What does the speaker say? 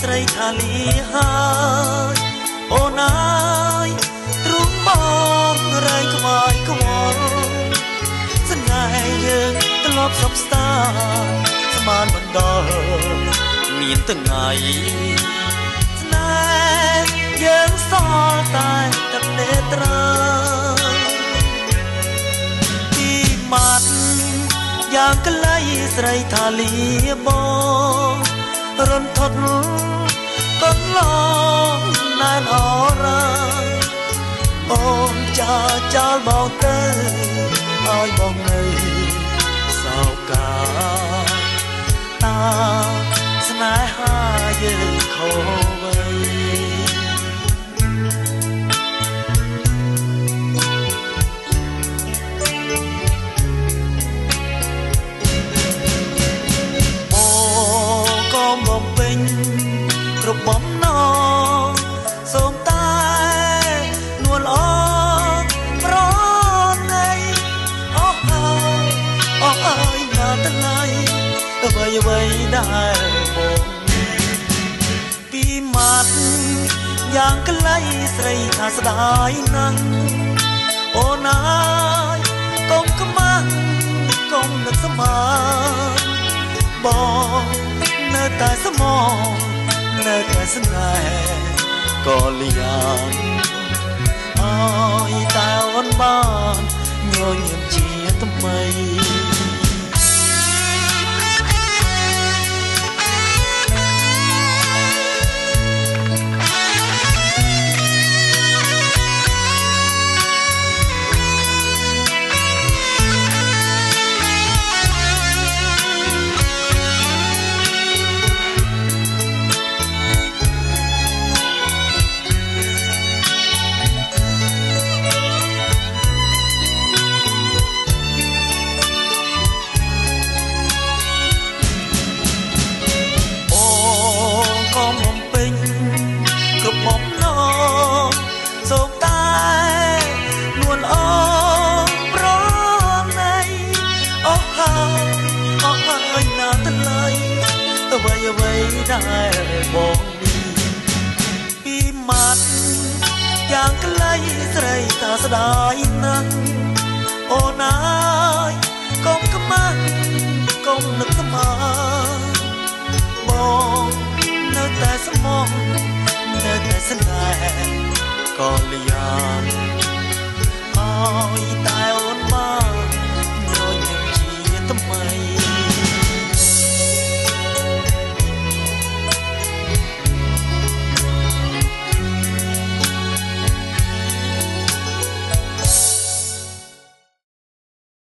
ស្រីថាលីហើយអូនអើយទ្រូងបងរែងខ្វាយខ្វល់ស្នេហ៍យើងធ្លាប់សពស្តាស្មានមិនដល់មានថ្ងៃស្នេហ៍យើងសល់តែទឹកនេត្រាពីមាត់យ៉ាងក្លៃស្រីថាលីបងរន្ធត់កន្លងណែនអរ៉ាអូនចាចោលបងទៅឲ្យបងនៅសោកាតាស្នេហាយើងខូចໄວគ្រប់បំណងសូមតែនួនអងប្រណីអស់ហើយណាស់ថ្លៃអ្វីដែលបងពីមាត់យ៉ាងក្លៃស្រីថាស្ដាយណាស់អូនអើយកុំខ្មាស់កុំនឹកស្មានបងនៅតែស្មោះនៅតែស្នេហ៍ក៏លៀងអើយតែអូនបានញញឹមជាថ្មីសូមតែនួនអងប្រណីអស់ហើយណាស់ថ្លៃអ្វីដែលបងនេះពីមាត់យ៉ាងក្លៃស្រីតាស្ដាយណាស់អូនអើយកុំខ្មាស់កុំនឹកស្មានបងនៅតែស្មោះនៅតែស្នេហ៍ក៏លៀងអើយតា